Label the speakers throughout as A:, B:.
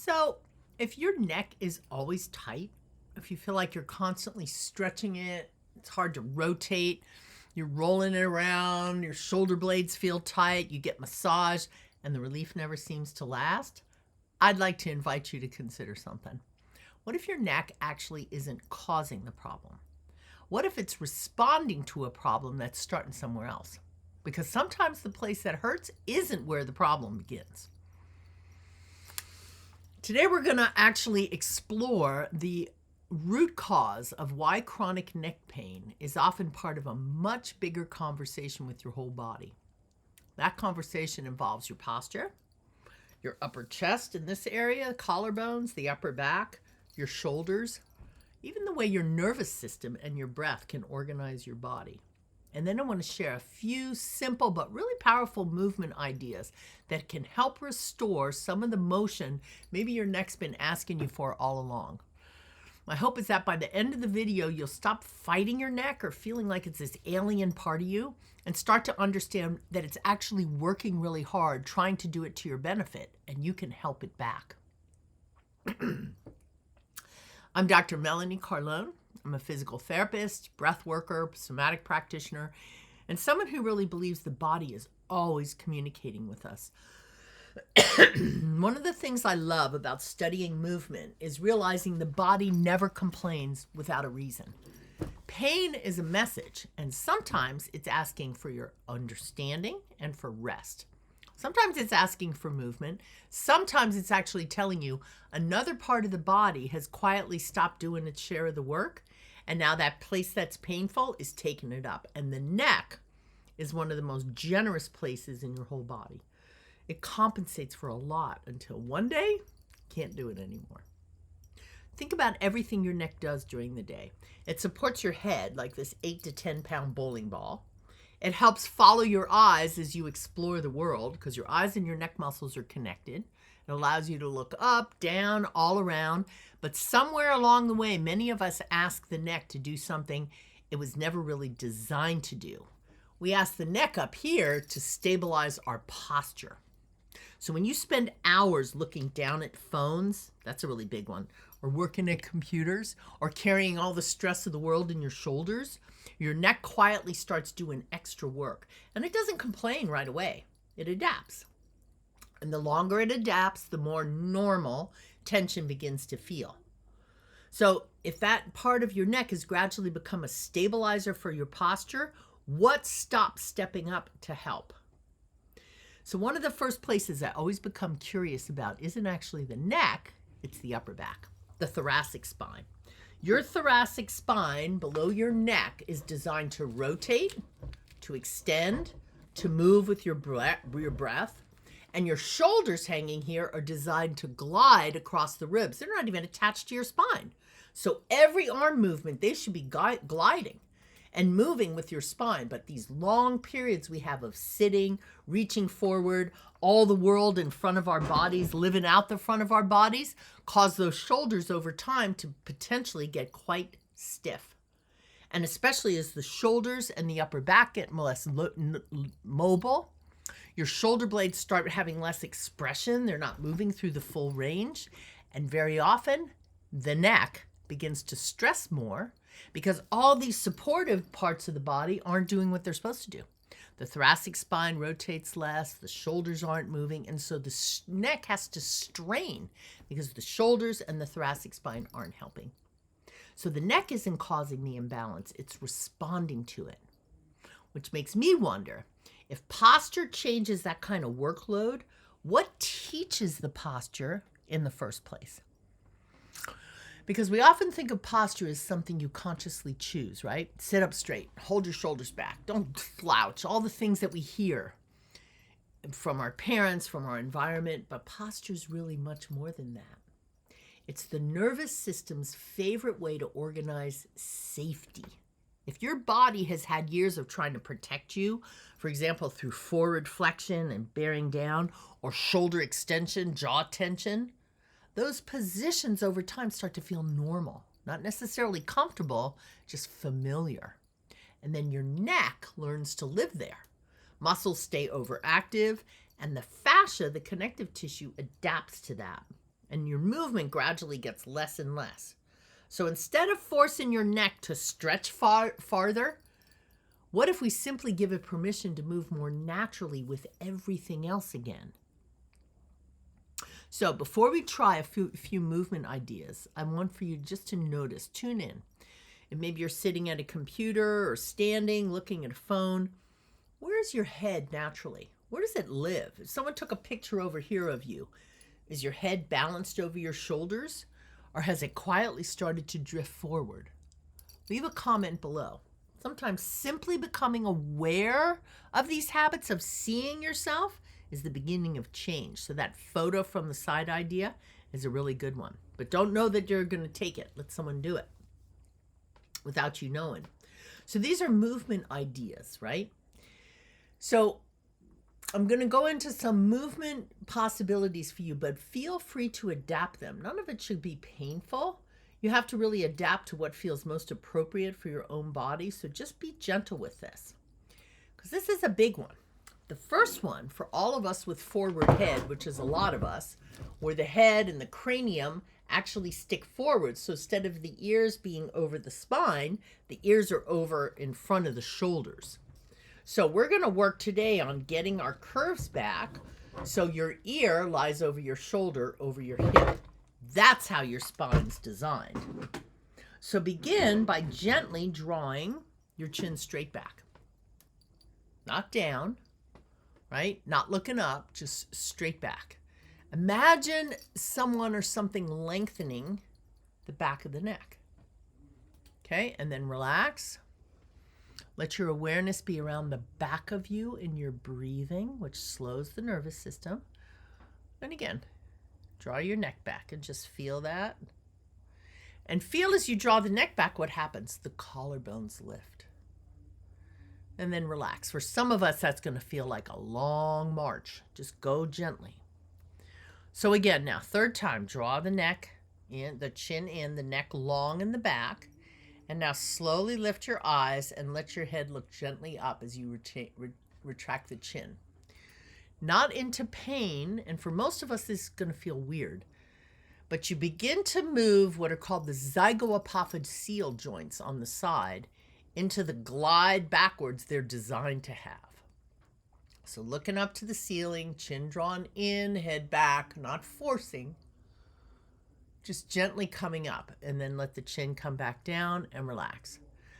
A: So, if your neck is always tight, if you feel like you're constantly stretching it, it's hard to rotate, you're rolling it around, your shoulder blades feel tight, you get massage, and the relief never seems to last, I'd like to invite you to consider something. What if your neck actually isn't causing the problem? What if it's responding to a problem that's starting somewhere else? Because sometimes the place that hurts isn't where the problem begins. Today we're going to actually explore the root cause of why chronic neck pain is often part of a much bigger conversation with your whole body. That conversation involves your posture, your upper chest in this area, collarbones, the upper back, your shoulders, even the way your nervous system and your breath can organize your body. And then I want to share a few simple but really powerful movement ideas that can help restore some of the motion maybe your neck's been asking you for all along. My hope is that by the end of the video, you'll stop fighting your neck or feeling like it's this alien part of you and start to understand that it's actually working really hard, trying to do it to your benefit, and you can help it back. I'm Dr. Melanie Carlone. I'm a physical therapist, breath worker, somatic practitioner, and someone who really believes the body is always communicating with us. One of the things I love about studying movement is realizing the body never complains without a reason. Pain is a message, and sometimes it's asking for your understanding and for rest. Sometimes it's asking for movement. Sometimes it's actually telling you another part of the body has quietly stopped doing its share of the work, and now that place that's painful is taking it up. And the neck is one of the most generous places in your whole body. It compensates for a lot until one day, can't do it anymore. Think about everything your neck does during the day. It supports your head like this 8 to 10 pound bowling ball. It helps follow your eyes as you explore the world because your eyes and your neck muscles are connected. It allows you to look up, down, all around. But somewhere along the way, many of us ask the neck to do something it was never really designed to do. We ask the neck up here to stabilize our posture. So when you spend hours looking down at phones, that's a really big one, or working at computers, or carrying all the stress of the world in your shoulders, your neck quietly starts doing extra work. And it doesn't complain right away. It adapts. And the longer it adapts, the more normal tension begins to feel. So if that part of your neck has gradually become a stabilizer for your posture, what stops stepping up to help? So one of the first places I always become curious about isn't actually the neck, it's the upper back, the thoracic spine. Your thoracic spine below your neck is designed to rotate, to extend, to move with your breath. And your shoulders hanging here are designed to glide across the ribs. They're not even attached to your spine. So every arm movement, they should be gliding and moving with your spine. But these long periods we have of sitting, reaching forward, all the world in front of our bodies, living out the front of our bodies, cause those shoulders over time to potentially get quite stiff. And especially as the shoulders and the upper back get less mobile, your shoulder blades start having less expression. They're not moving through the full range. And very often, the neck begins to stress more because all these supportive parts of the body aren't doing what they're supposed to do. The thoracic spine rotates less, the shoulders aren't moving, and so the neck has to strain because the shoulders and the thoracic spine aren't helping. So the neck isn't causing the imbalance, it's responding to it, which makes me wonder, if posture changes that kind of workload, what teaches the posture in the first place? Because we often think of posture as something you consciously choose, right? Sit up straight, hold your shoulders back, don't slouch, all the things that we hear from our parents, from our environment, but posture is really much more than that. It's the nervous system's favorite way to organize safety. If your body has had years of trying to protect you, for example, through forward flexion and bearing down, or shoulder extension, jaw tension, those positions over time start to feel normal, not necessarily comfortable, just familiar. And then your neck learns to live there. Muscles stay overactive, and the fascia, the connective tissue, adapts to that. and your movement gradually gets less and less. So instead of forcing your neck to stretch farther, what if we simply give it permission to move more naturally with everything else again? So before we try a few movement ideas, I want for you just to notice, tune in. And maybe you're sitting at a computer or standing, looking at a phone. Where is your head naturally? Where does it live? If someone took a picture over here of you, is your head balanced over your shoulders, or has it quietly started to drift forward? Leave a comment below. Sometimes simply becoming aware of these habits of seeing yourself is the beginning of change. So that photo from the side idea is a really good one. But don't know that you're going to take it. Let someone do it without you knowing. So these are movement ideas, right? So I'm going to go into some movement possibilities for you, but feel free to adapt them. None of it should be painful. You have to really adapt to what feels most appropriate for your own body. So just be gentle with this, because this is a big one. The first one, for all of us with forward head, which is a lot of us, where the head and the cranium actually stick forward. So instead of the ears being over the spine, the ears are over in front of the shoulders. So we're going to work today on getting our curves back so your ear lies over your shoulder, over your hip. That's how your spine's designed. So begin by gently drawing your chin straight back. Not down, right? Not looking up, just straight back. Imagine someone or something lengthening the back of the neck. Okay, and then relax. Let your awareness be around the back of you in your breathing, which slows the nervous system. And again, draw your neck back and just feel that. And feel as you draw the neck back what happens. The collarbones lift. And then relax. For some of us, that's going to feel like a long march. Just go gently. So again, now, third time, draw the neck in, the chin in, the neck long in the back. And now slowly lift your eyes and let your head look gently up as you retract the chin. Not into pain, and for most of us this is going to feel weird, but you begin to move what are called the zygoapophyseal joints on the side into the glide backwards they're designed to have. So looking up to the ceiling, chin drawn in, head back, not forcing, just gently coming up, and then let the chin come back down and relax.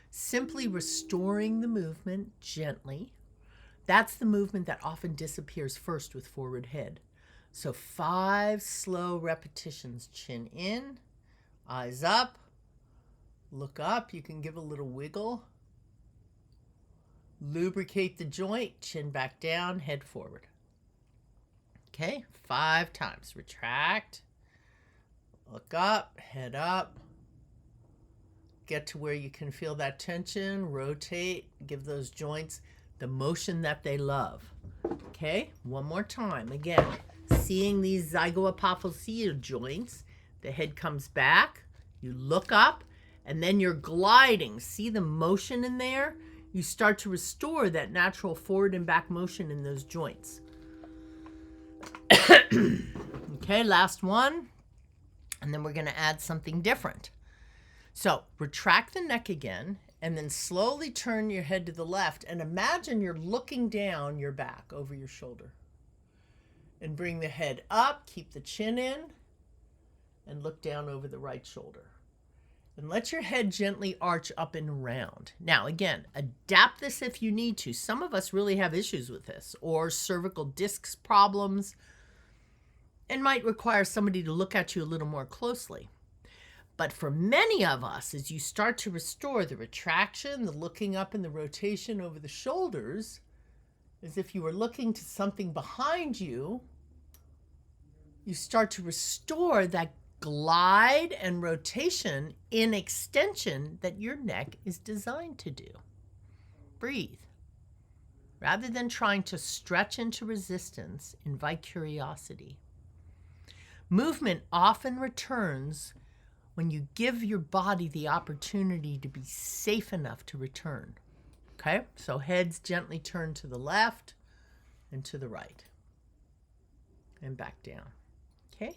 A: Simply restoring the movement gently. That's the movement that often disappears first with forward head. So 5 slow repetitions. Chin in, eyes up, look up. You can give a little wiggle. Lubricate the joint, chin back down, head forward. Okay, 5 times. Retract, look up, head up. Get to where you can feel that tension, rotate, give those joints the motion that they love. Okay, one more time. Again, seeing these zygoapophyseal joints, the head comes back, you look up, and then you're gliding. See the motion in there? You start to restore that natural forward and back motion in those joints. Okay, last one. And then we're going to add something different. So retract the neck again, and then slowly turn your head to the left, and imagine you're looking down your back over your shoulder. And bring the head up, keep the chin in, and look down over the right shoulder. And let your head gently arch up and around. Now, again, adapt this if you need to. Some of us really have issues with this, or cervical discs problems, and might require somebody to look at you a little more closely. But for many of us, as you start to restore the retraction, the looking up and the rotation over the shoulders, as if you were looking to something behind you, you start to restore that glide and rotation in extension that your neck is designed to do. Breathe. Rather than trying to stretch into resistance, invite curiosity. Movement often returns when you give your body the opportunity to be safe enough to return. Okay, so heads gently turn to the left and to the right and back down. Okay,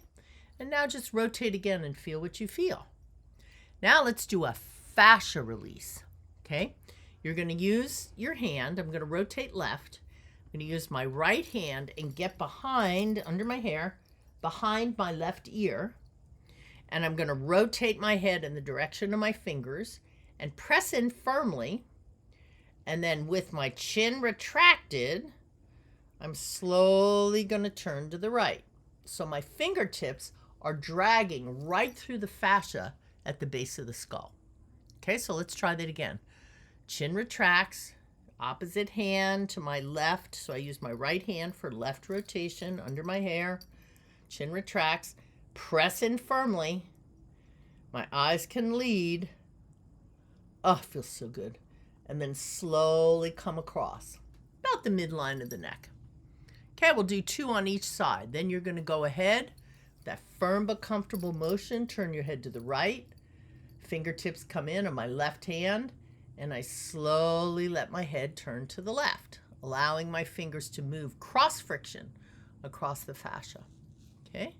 A: And now just rotate again and feel what you feel. Now let's do a fascia release. Okay? You're going to use your hand. I'm going to rotate left. I'm going to use my right hand and get behind, under my hair, behind my left ear. And I'm going to rotate my head in the direction of my fingers and press in firmly. And then with my chin retracted, I'm slowly going to turn to the right. So my fingertips are dragging right through the fascia at the base of the skull. Okay, so let's try that again. Chin retracts, opposite hand to my left. So I use my right hand for left rotation under my hair. Chin retracts, press in firmly. My eyes can lead. Oh, it feels so good. And then slowly come across, about the midline of the neck. Okay, we'll do 2 on each side. Then you're going to go ahead, that firm but comfortable motion, turn your head to the right. Fingertips come in on my left hand, and I slowly let my head turn to the left, allowing my fingers to move cross friction across the fascia. Okay?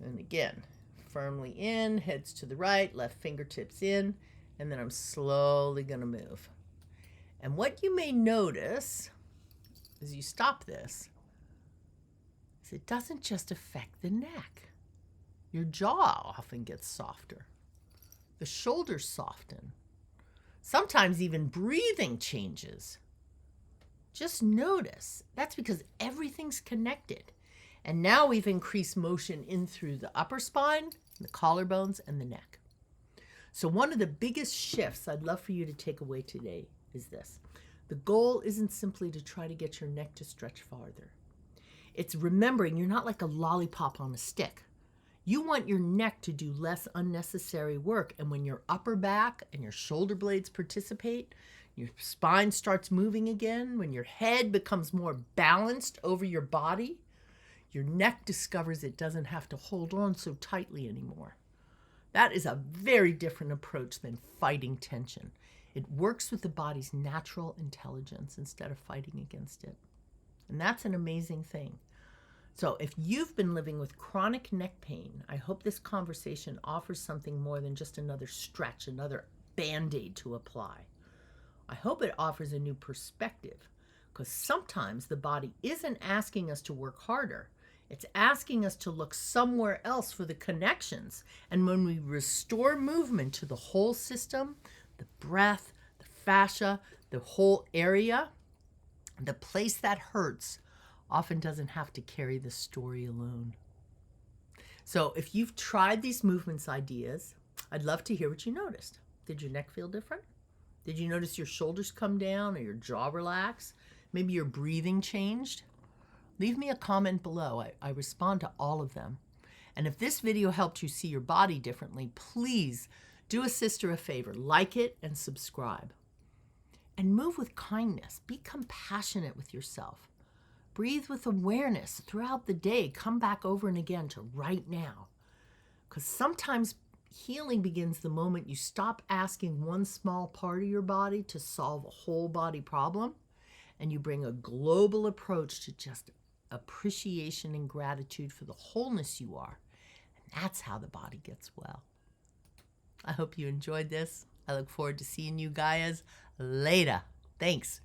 A: And again, firmly in, heads to the right, left fingertips in, and then I'm slowly going to move. And what you may notice as you stop this is it doesn't just affect the neck. Your jaw often gets softer. The shoulders soften. Sometimes even breathing changes. Just notice. That's because everything's connected. And now we've increased motion in through the upper spine, the collarbones, and the neck. So one of the biggest shifts I'd love for you to take away today is this. The goal isn't simply to try to get your neck to stretch farther. It's remembering you're not like a lollipop on a stick. You want your neck to do less unnecessary work. And when your upper back and your shoulder blades participate, your spine starts moving again, when your head becomes more balanced over your body, your neck discovers it doesn't have to hold on so tightly anymore. That is a very different approach than fighting tension. It works with the body's natural intelligence instead of fighting against it. And that's an amazing thing. So if you've been living with chronic neck pain, I hope this conversation offers something more than just another stretch, another Band-Aid to apply. I hope it offers a new perspective, because sometimes the body isn't asking us to work harder. It's asking us to look somewhere else for the connections. And when we restore movement to the whole system, the breath, the fascia, the whole area, the place that hurts often doesn't have to carry the story alone. So if you've tried these movements ideas, I'd love to hear what you noticed. Did your neck feel different? Did you notice your shoulders come down or your jaw relax? Maybe your breathing changed? Leave me a comment below. I respond to all of them. And if this video helped you see your body differently, please do a sister a favor. Like it and subscribe. And move with kindness. Be compassionate with yourself. Breathe with awareness throughout the day. Come back over and again to right now. Because sometimes healing begins the moment you stop asking one small part of your body to solve a whole body problem, and you bring a global approach to just appreciation and gratitude for the wholeness you are. And that's how the body gets well. I hope you enjoyed this. I look forward to seeing you guys later. Thanks.